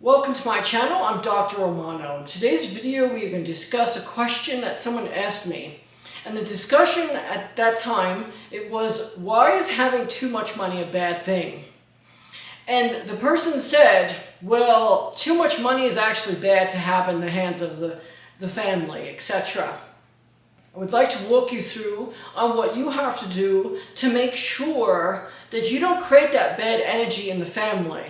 Welcome to my channel. I'm Dr. Romano. In today's video we are going to discuss a question that someone asked me. And the discussion at that time, it was, why is having too much money a bad thing? And the person said, well, too much money is actually bad to have in the hands of the family, etc. I would like to walk you through on what you have to do to make sure that you don't create that bad energy in the family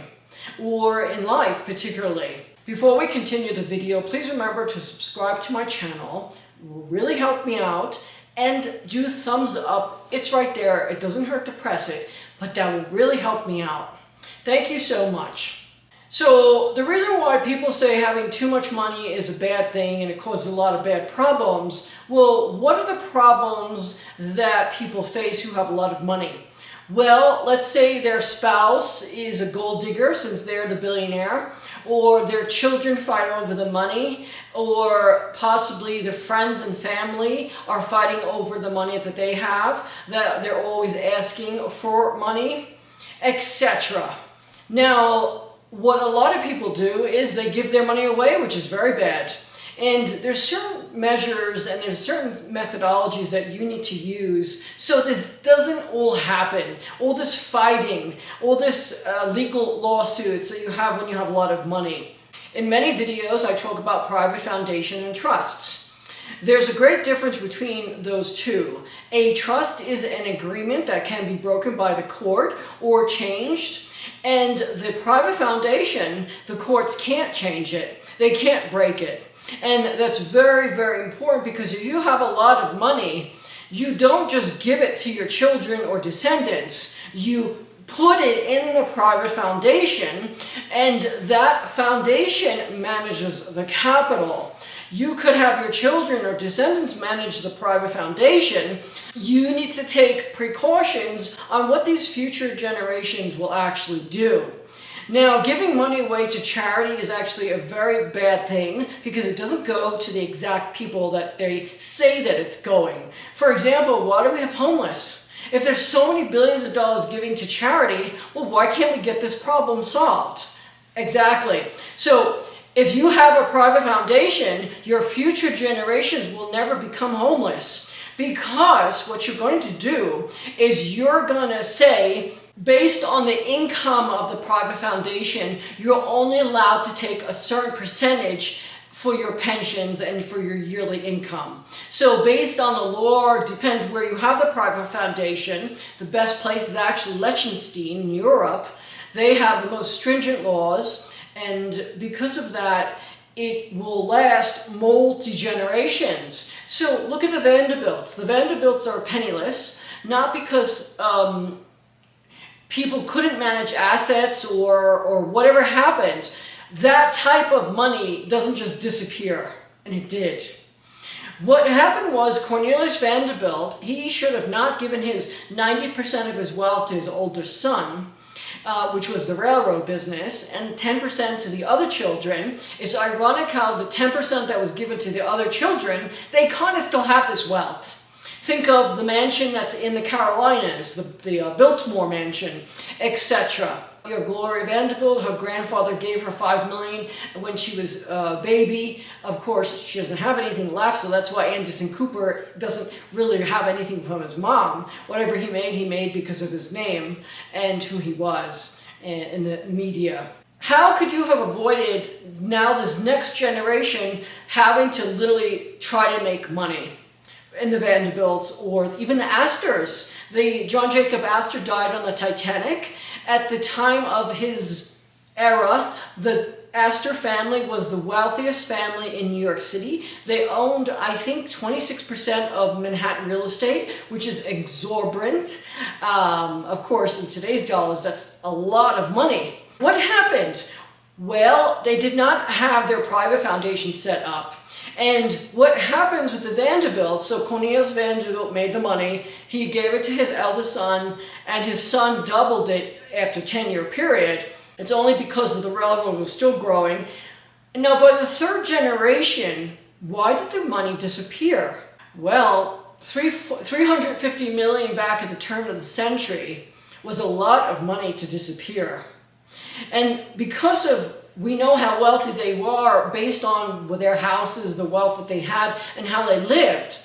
or in life particularly. Before we continue the video, please remember to subscribe to my channel. It will really help me out, and do thumbs up. It's right there. It doesn't hurt to press it, but that will really help me out. Thank you so much. So the reason why people say having too much money is a bad thing and it causes a lot of bad problems, well, what are the problems that people face who have a lot of money? Well, let's say their spouse is a gold digger since they're the billionaire, or their children fight over the money, or possibly the friends and family are fighting over the money that they have, that they're always asking for money, etc. Now, what a lot of people do is they give their money away, which is very bad. And there's certain measures and there's certain methodologies that you need to use so this doesn't all happen. All this fighting, all this legal lawsuits that you have when you have a lot of money. In many videos, I talk about private foundation and trusts. There's a great difference between those two. A trust is an agreement that can be broken by the court or changed. And the private foundation, the courts can't change it. They can't break it. And that's very, very important, because if you have a lot of money, you don't just give it to your children or descendants. You put it in the private foundation, and that foundation manages the capital. You could have your children or descendants manage the private foundation. You need to take precautions on what these future generations will actually do. Now, giving money away to charity is actually a very bad thing because it doesn't go to the exact people that they say that it's going. For example, why do we have homeless? If there's so many billions of dollars giving to charity, well, why can't we get this problem solved? Exactly. So, if you have a private foundation, your future generations will never become homeless, because what you're going to do is you're going to say, based on the income of the private foundation, you're only allowed to take a certain percentage for your pensions and for your yearly income. So based on the law, it depends where you have the private foundation. The best place is actually Liechtenstein in Europe. They have the most stringent laws, and because of that, it will last multi-generations. So look at the Vanderbilts. The Vanderbilts are penniless, not because people couldn't manage assets or whatever happened. That type of money doesn't just disappear, and it did. What happened was Cornelius Vanderbilt, he should have not given his 90% of his wealth to his older son, which was the railroad business, and 10% to the other children. It's ironic how the 10% that was given to the other children, they kind of still have this wealth. Think of the mansion that's in the Carolinas, the Biltmore mansion, etc. You have Gloria Vanderbilt. Her grandfather gave her $5 million when she was a baby. Of course, she doesn't have anything left, so that's why Anderson Cooper doesn't really have anything from his mom. Whatever he made because of his name and who he was in the media. How could you have avoided now this next generation having to literally try to make money? In the Vanderbilts, or even the Astors. John Jacob Astor died on the Titanic. At the time of his era, the Astor family was the wealthiest family in New York City. They owned, I think, 26% of Manhattan real estate, which is exorbitant. Of course, in today's dollars, that's a lot of money. What happened? Well, they did not have their private foundation set up. And what happens with the Vanderbilts, so Cornelius Vanderbilt made the money, he gave it to his eldest son, and his son doubled it after a 10-year period. It's only because the railroad was still growing. Now, by the third generation, why did the money disappear? Well, $350 million back at the turn of the century was a lot of money to disappear. And because of we know how wealthy they were based on their houses, the wealth that they had, and how they lived.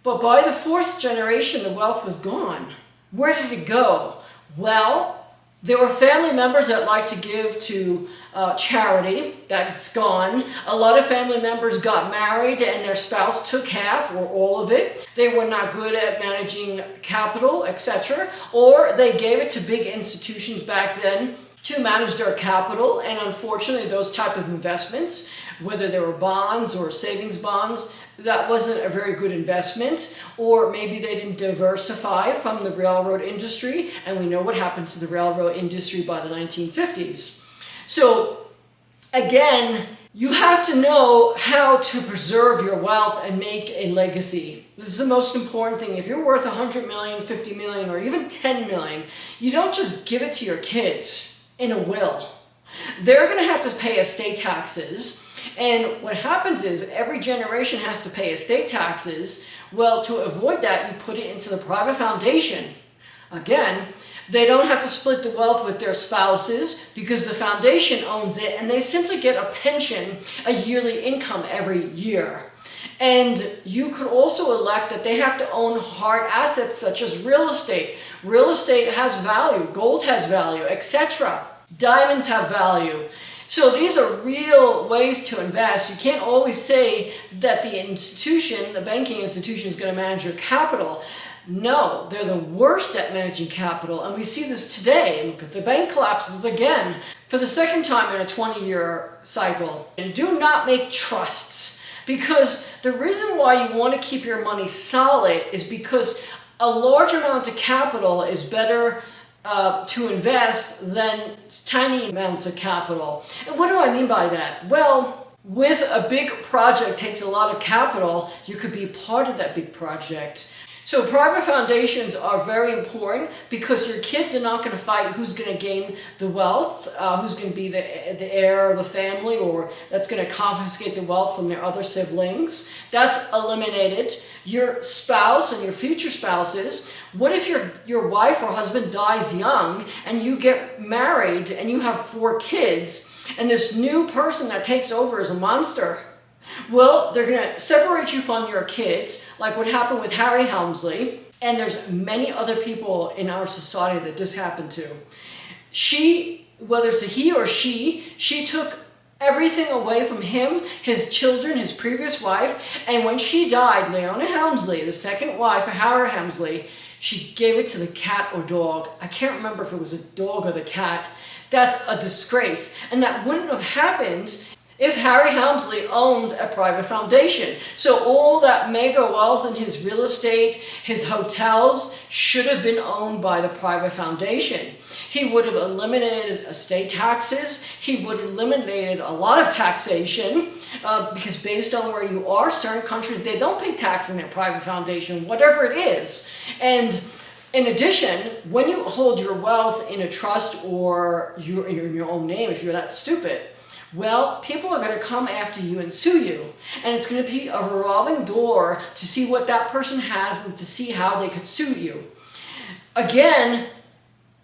But by the fourth generation, the wealth was gone. Where did it go? Well, there were family members that liked to give to charity. That's gone. A lot of family members got married and their spouse took half or all of it. They were not good at managing capital, etc. Or they gave it to big institutions back then to manage their capital. And unfortunately, those type of investments, whether they were bonds or savings bonds, that wasn't a very good investment. Or maybe they didn't diversify from the railroad industry. And we know what happened to the railroad industry by the 1950s. So again, you have to know how to preserve your wealth and make a legacy. This is the most important thing. If you're worth 100 million, 50 million, or even 10 million, you don't just give it to your kids in a will. They're going to have to pay estate taxes. And what happens is every generation has to pay estate taxes. Well, to avoid that, you put it into the private foundation. Again, they don't have to split the wealth with their spouses because the foundation owns it, and they simply get a pension, a yearly income every year. And you could also elect that they have to own hard assets such as real estate. Real estate has value, gold has value, etc. Diamonds have value. So these are real ways to invest. You can't always say that the institution, the banking institution, is going to manage your capital. No, they're the worst at managing capital, and we see this today. Look at the bank collapses again for the second time in a 20-year cycle. And do not make trusts, because the reason why you want to keep your money solid is because a large amount of capital is better to invest than tiny amounts of capital. And what do I mean by that? Well, with a big project takes a lot of capital, you could be part of that big project. So private foundations are very important because your kids are not going to fight who's going to gain the wealth, who's going to be the heir of the family, or that's going to confiscate the wealth from their other siblings. That's eliminated. Your spouse and your future spouses, what if your wife or husband dies young and you get married and you have 4 kids and this new person that takes over is a monster? Well, they're going to separate you from your kids, like what happened with Harry Helmsley, and there's many other people in our society that this happened to. She, whether it's a he or she took everything away from him, his children, his previous wife, and when she died, Leona Helmsley, the second wife of Harry Helmsley, she gave it to the cat or dog. I can't remember if it was a dog or the cat. That's a disgrace, and that wouldn't have happened if Harry Helmsley owned a private foundation. So all that mega wealth in his real estate, his hotels, should have been owned by the private foundation. He would have eliminated estate taxes. He would have eliminated a lot of taxation because based on where you are, certain countries, they don't pay tax in their private foundation, whatever it is. And in addition, when you hold your wealth in a trust or in your own name, if you're that stupid, well, people are going to come after you and sue you. And it's going to be a revolving door to see what that person has and to see how they could sue you. Again,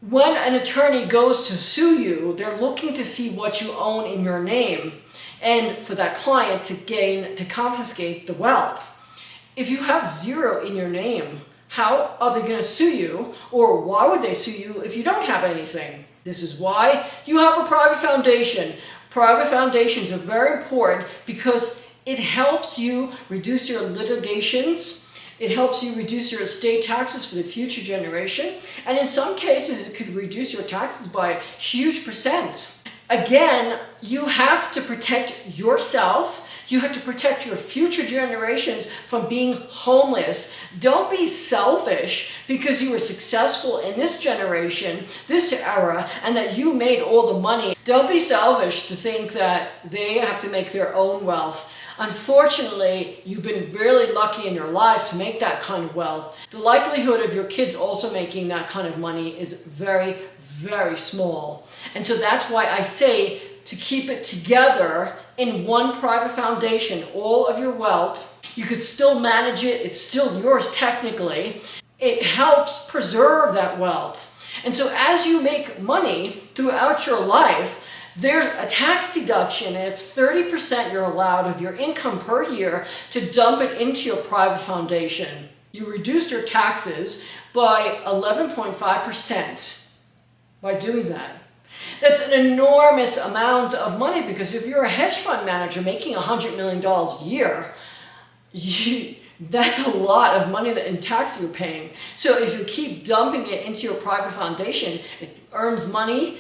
when an attorney goes to sue you, they're looking to see what you own in your name and for that client to confiscate the wealth. If you have 0 in your name, how are they going to sue you? Or why would they sue you if you don't have anything? This is why you have a private foundation. Private foundations are very important because it helps you reduce your litigations. It helps you reduce your estate taxes for the future generation. And in some cases, it could reduce your taxes by a huge %. Again, you have to protect yourself. You have to protect your future generations from being homeless. Don't be selfish because you were successful in this generation, this era, and that you made all the money. Don't be selfish to think that they have to make their own wealth. Unfortunately, you've been really lucky in your life to make that kind of wealth. The likelihood of your kids also making that kind of money is very, very small. And so that's why I say to keep it together in one private foundation, all of your wealth. You could still manage it. It's still yours technically. It helps preserve that wealth. And so as you make money throughout your life, there's a tax deduction, and it's 30% you're allowed of your income per year to dump it into your private foundation. You reduced your taxes by 11.5% by doing that. That's an enormous amount of money, because if you're a hedge fund manager making $100 million a year, that's a lot of money in tax you're paying. So if you keep dumping it into your private foundation, it earns money,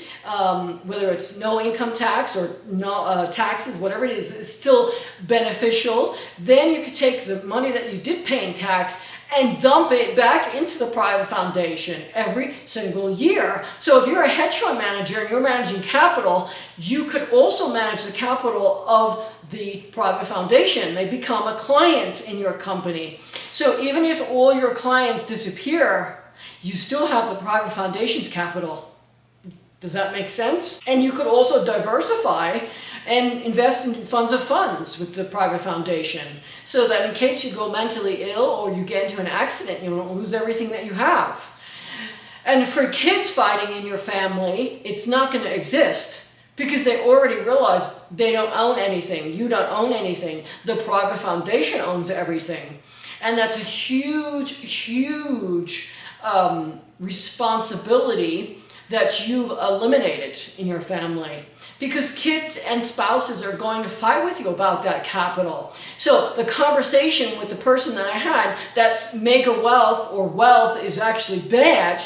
whether it's no income tax or no taxes, whatever it is, it's still beneficial. Then you could take the money that you did pay in tax and dump it back into the private foundation every single year. So if you're a hedge fund manager and you're managing capital, you could also manage the capital of the private foundation. They become a client in your company. So even if all your clients disappear, you still have the private foundation's capital. Does that make sense? And you could also diversify and invest in funds of funds with the private foundation, so that in case you go mentally ill or you get into an accident, you don't lose everything that you have. And for kids fighting in your family, it's not going to exist, because they already realize they don't own anything. You don't own anything. The private foundation owns everything. And that's a huge, huge responsibility that you've eliminated in your family, because kids and spouses are going to fight with you about that capital. So the conversation with the person that I had, that's mega wealth or wealth is actually bad,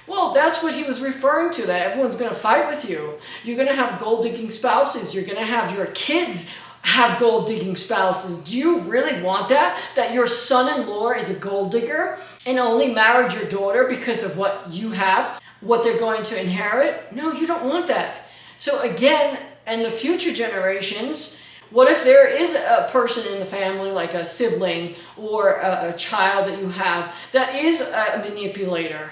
well, that's what he was referring to, that everyone's going to fight with you. You're going to have gold-digging spouses. You're going to have your kids have gold-digging spouses. Do you really want that? That your son-in-law is a gold digger and only married your daughter because of what you have, what they're going to inherit? No, you don't want that. So again, and the future generations, what if there is a person in the family, like a sibling or a child that you have, that is a manipulator?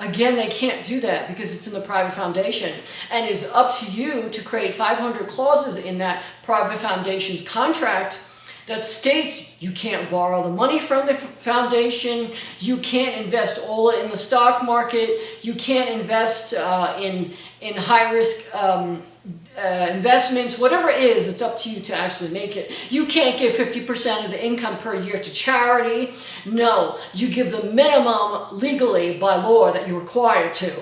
Again, they can't do that because it's in the private foundation. And it's up to you to create 500 clauses in that private foundation's contract that states you can't borrow the money from the foundation, you can't invest all in the stock market, you can't invest in high-risk investments, whatever it is, it's up to you to actually make it. You can't give 50% of the income per year to charity. No, you give the minimum legally by law that you're required to.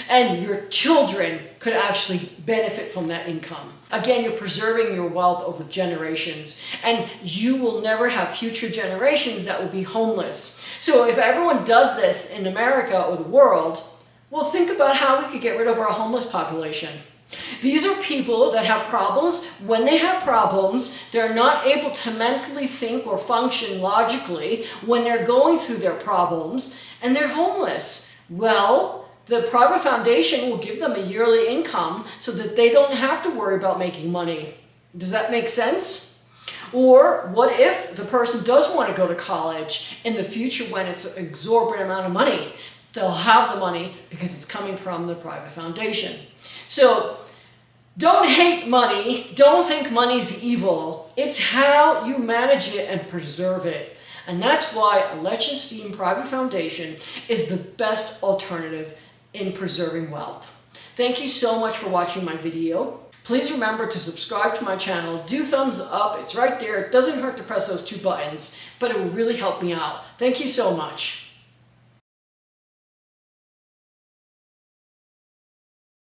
And your children could actually benefit from that income. Again, you're preserving your wealth over generations, and you will never have future generations that will be homeless. So if everyone does this in America or the world, well, think about how we could get rid of our homeless population. These are people that have problems. When they have problems, they're not able to mentally think or function logically when they're going through their problems, and they're homeless. Well, the private foundation will give them a yearly income so that they don't have to worry about making money. Does that make sense? Or what if the person does want to go to college in the future when it's an exorbitant amount of money? They'll have the money because it's coming from the private foundation. So don't hate money. Don't think money's evil. It's how you manage it and preserve it. And that's why a Liechtenstein private foundation is the best alternative in preserving wealth. Thank you so much for watching my video. Please remember to subscribe to my channel. Do thumbs up. It's right there. It doesn't hurt to press those 2 buttons, but it will really help me out. Thank you so much.